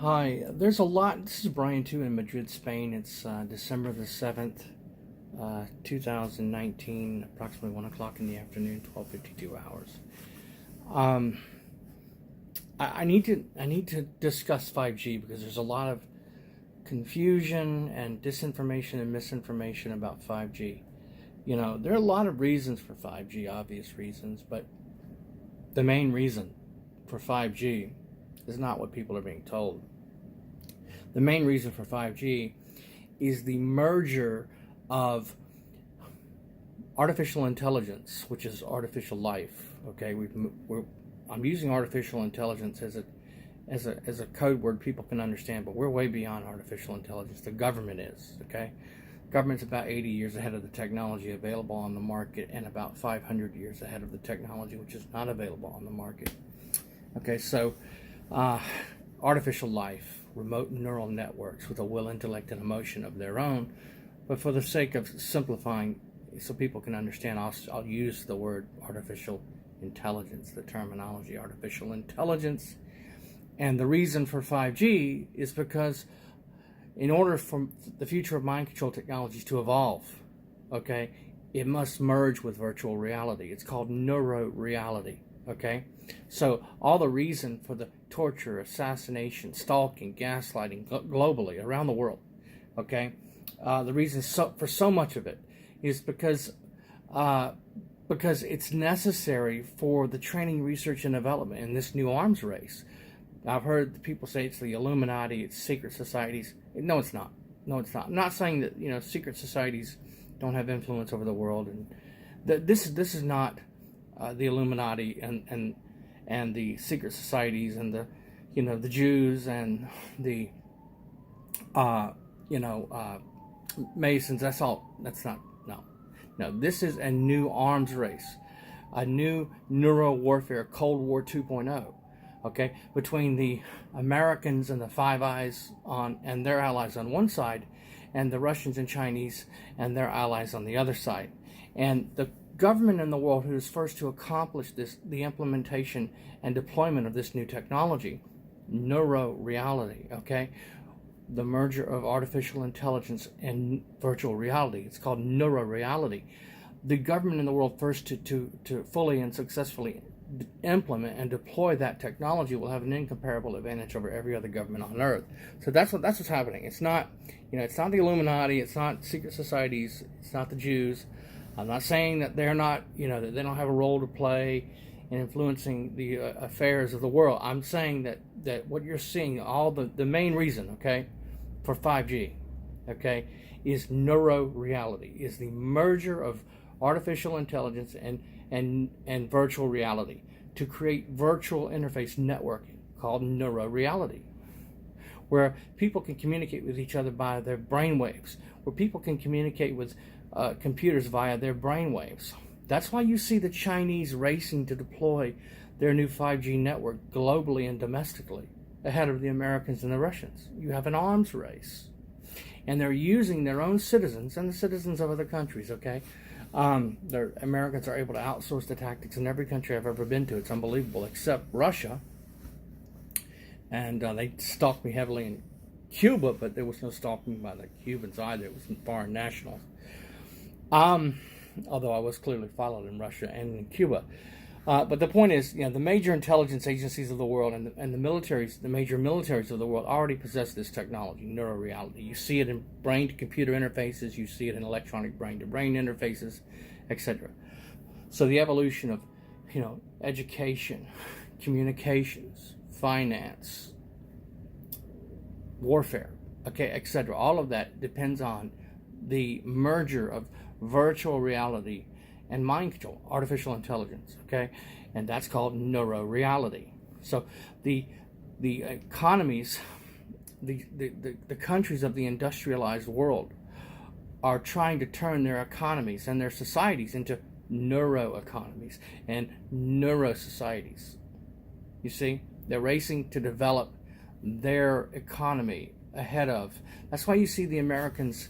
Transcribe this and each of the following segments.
Hi, there's a lot. This is Brian too in Madrid, Spain. It's December the 7th, 2019, approximately 1 o'clock in the afternoon, 12:52 hours. Um, I need to discuss 5G because there's a lot of confusion and disinformation and misinformation about 5G. You know, there are a lot of reasons for 5G, obvious reasons, but the main reason for 5G is not what people are being told. The main reason for 5G is the merger of artificial intelligence, which is artificial life. Okay, I'm using artificial intelligence as a code word people can understand, but we're way beyond artificial intelligence. The government is. Okay, government's about 80 years ahead of the technology available on the market, and about 500 years ahead of the technology which is not available on the market. Okay, so artificial life, remote neural networks with a will, intellect, and emotion of their own. But for the sake of simplifying, so people can understand, I'll use the word artificial intelligence, the terminology artificial intelligence. And the reason for 5G is because in order for the future of mind control technologies to evolve, okay, it must merge with virtual reality. It's called neuro reality. Okay, so all the reason for the torture, assassination, stalking, gaslighting globally around the world, okay, the reason for so much of it is because it's necessary for the training, research, and development in this new arms race. I've heard people say it's the Illuminati, it's secret societies. No, it's not. No, it's not. I'm not saying that secret societies don't have influence over the world, and this is not the Illuminati and the secret societies and the Jews and the Masons. That's all. That's not. No. This is a new arms race, a new neuro warfare, Cold War 2.0. Okay, between the Americans and the Five Eyes and their allies on one side, and the Russians and Chinese and their allies on the other side, and the government in the world who is first to accomplish this, the implementation and deployment of this new technology, neuro reality. Okay, the merger of artificial intelligence and virtual reality. It's called neuro reality. The government in the world first to fully and successfully implement and deploy that technology will have an incomparable advantage over every other government on earth. So that's what's happening. It's not it's not the Illuminati, it's not secret societies, it's not the Jews. I'm not saying that they're not, that they don't have a role to play in influencing the affairs of the world. I'm saying that what you're seeing, all the main reason, okay, for 5G, okay, is neuro reality, is the merger of artificial intelligence and virtual reality to create virtual interface networking called neuro reality, where people can communicate with each other by their brainwaves, where people can communicate with computers via their brainwaves. That's why you see the Chinese racing to deploy their new 5G network globally and domestically ahead of the Americans and the Russians. You have an arms race, and they're using their own citizens and the citizens of other countries. Okay, the Americans are able to outsource the tactics in every country I've ever been to. It's unbelievable, except Russia, and they stalked me heavily in Cuba, but there was no stalking by the Cubans either. It was foreign nationals. Although I was clearly followed in Russia and in Cuba. But the point is, the major intelligence agencies of the world and the militaries, the major militaries of the world already possess this technology, neuro reality. You see it in brain-to-computer interfaces, you see it in electronic brain-to-brain interfaces, etc. So the evolution of, education, communications, finance, warfare, okay, etc. All of that depends on the merger of virtual reality and mind control, artificial intelligence, okay? And that's called neuro reality. So the economies, the countries of the industrialized world are trying to turn their economies and their societies into neuro economies and neuro societies. You see, they're racing to develop their economy ahead of. That's why you see the Americans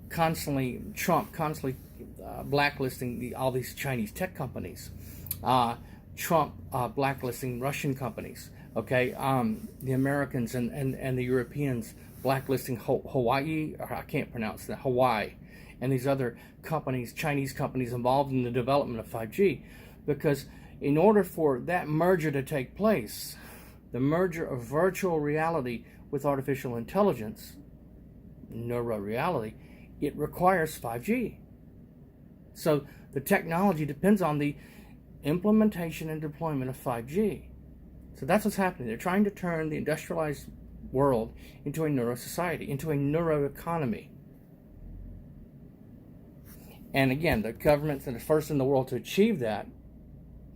Trump constantly blacklisting all these Chinese tech companies, Trump blacklisting Russian companies, Okay, the Americans and the Europeans blacklisting Hawaii, or I can't pronounce that, Hawaii, and these other companies, Chinese companies involved in the development of 5G, because in order for that merger to take place, the merger of virtual reality with artificial intelligence, neuroreality, it requires 5G. So the technology depends on the implementation and deployment of 5G. So that's what's happening. They're trying to turn the industrialized world into a neuro society, into a neuro economy. And again, the governments that are first in the world to achieve that,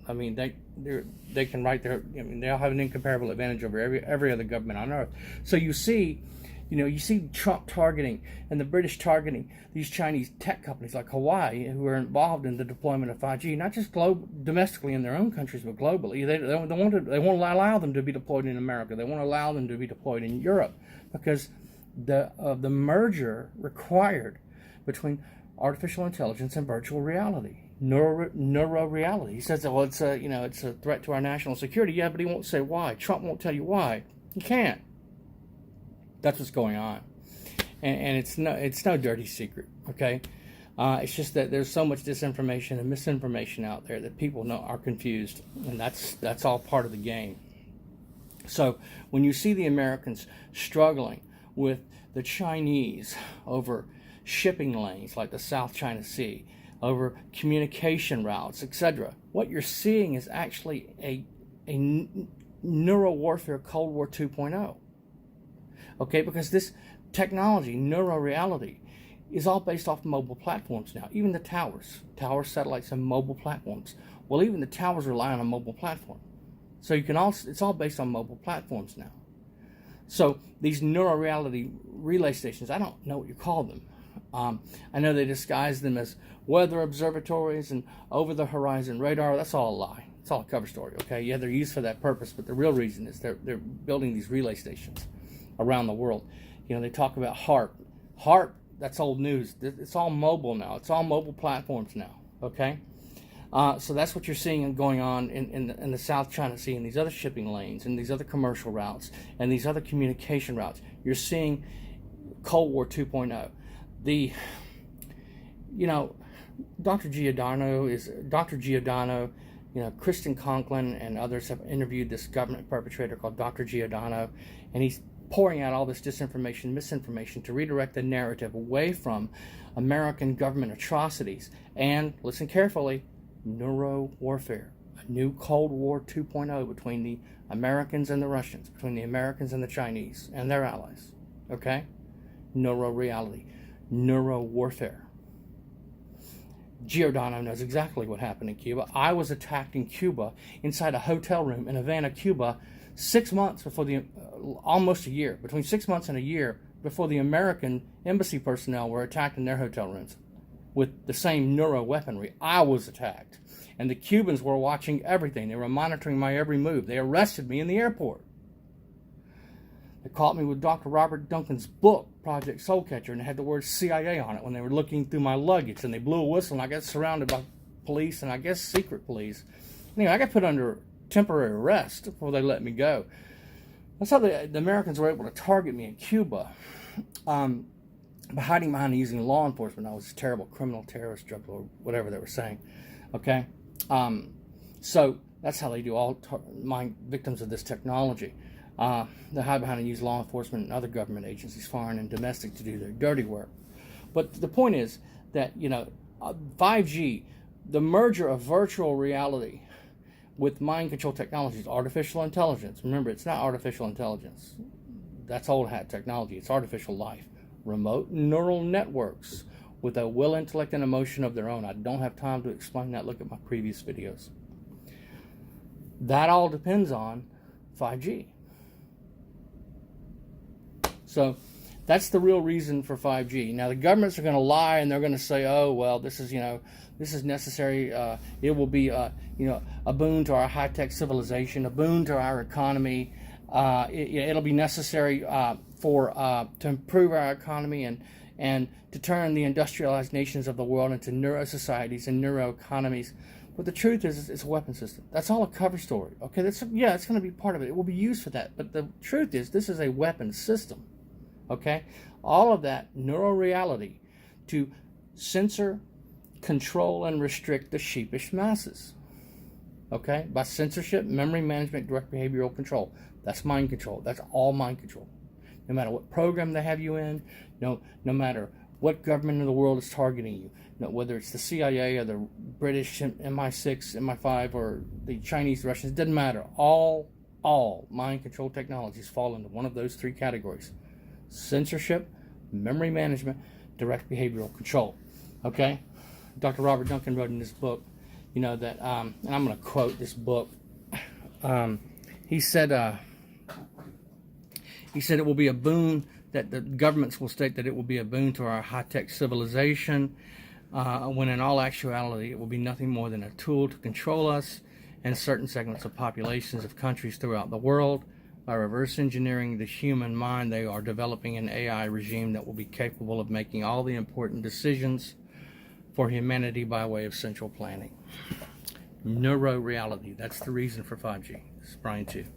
I mean, they can write their, I mean, they'll have an incomparable advantage over every other government on earth. So you see Trump targeting and the British targeting these Chinese tech companies like Hawaii, who are involved in the deployment of 5G, not just domestically in their own countries, but globally. They won't allow them to be deployed in America. They won't allow them to be deployed in Europe, because the merger required between artificial intelligence and virtual reality, neuro reality. He says, well, it's a threat to our national security. Yeah, but he won't say why. Trump won't tell you why. He can't. That's what's going on, and it's no dirty secret. Okay, it's just that there's so much disinformation and misinformation out there that people are confused, and that's all part of the game. So when you see the Americans struggling with the Chinese over shipping lanes like the South China Sea, over communication routes, etc., what you're seeing is actually a neuro warfare Cold War 2.0. Okay, because this technology, neuroreality, is all based off mobile platforms now. Even the towers, satellites, and mobile platforms. Well, even the towers rely on a mobile platform. So it's all based on mobile platforms now. So these neuroreality relay stations, I don't know what you call them. I know they disguise them as weather observatories and over-the-horizon radar. That's all a lie. It's all a cover story, okay? Yeah, they're used for that purpose, but the real reason is they're building these relay stations around the world. They talk about HARP. HARP, that's old news. It's all mobile now. It's all mobile platforms now, okay? So that's what you're seeing going on in the South China Sea and these other shipping lanes and these other commercial routes and these other communication routes. You're seeing Cold War 2.0. Dr. Giordano, Kristen Conklin and others have interviewed this government perpetrator called Dr. Giordano, and he's pouring out all this disinformation, misinformation to redirect the narrative away from American government atrocities and, listen carefully, neuro warfare, a new Cold War 2.0 between the Americans and the Russians, between the Americans and the Chinese and their allies. Okay? Neuro reality, neuro warfare. Giordano knows exactly what happened in Cuba. I was attacked in Cuba inside a hotel room in Havana, Cuba, 6 months before almost a year, between 6 months and a year before the American embassy personnel were attacked in their hotel rooms with the same neuro weaponry. I was attacked. And the Cubans were watching everything. They were monitoring my every move. They arrested me in the airport. They caught me with Dr. Robert Duncan's book, Project Soulcatcher, and it had the word CIA on it when they were looking through my luggage. And they blew a whistle, and I got surrounded by police, and I guess secret police. Anyway, I got put under temporary arrest before they let me go. That's how the Americans were able to target me in Cuba. By hiding behind and using law enforcement. I was a terrible criminal, terrorist, drug lord, whatever they were saying. Okay? So that's how they do all my victims of this technology. They hide behind and use law enforcement and other government agencies, foreign and domestic, to do their dirty work. But the point is that, 5G, the merger of virtual reality with mind control technologies, artificial intelligence. Remember, it's not artificial intelligence. That's old hat technology. It's artificial life. Remote neural networks with a will, intellect, and emotion of their own. I don't have time to explain that. Look at my previous videos. That all depends on 5G. So that's the real reason for 5G. Now the governments are going to lie and they're going to say, "Oh, well, this is necessary. It will be a boon to our high-tech civilization, a boon to our economy. It'll be necessary to improve our economy and to turn the industrialized nations of the world into neuro societies and neuro economies." But the truth is, it's a weapon system. That's all a cover story. Okay, it's going to be part of it. It will be used for that. But the truth is, this is a weapon system. Okay, all of that neuroreality to censor, control, and restrict the sheepish masses. Okay, by censorship, memory management, direct behavioral control. That's mind control. That's all mind control. No matter what program they have you in, no matter what government in the world is targeting you, whether it's the CIA or the British MI6, MI5, or the Chinese, Russians, it doesn't matter. All mind control technologies fall into one of those three categories: censorship, memory management, direct behavioral control. Okay, Dr. Robert Duncan wrote in this book, that, and I'm going to quote this book. He said it will be a boon, that the governments will state that it will be a boon to our high-tech civilization, when in all actuality it will be nothing more than a tool to control us and certain segments of populations of countries throughout the world. By reverse engineering the human mind, they are developing an AI regime that will be capable of making all the important decisions for humanity by way of central planning. Neuro reality. That's the reason for 5G. This is Brian Chu.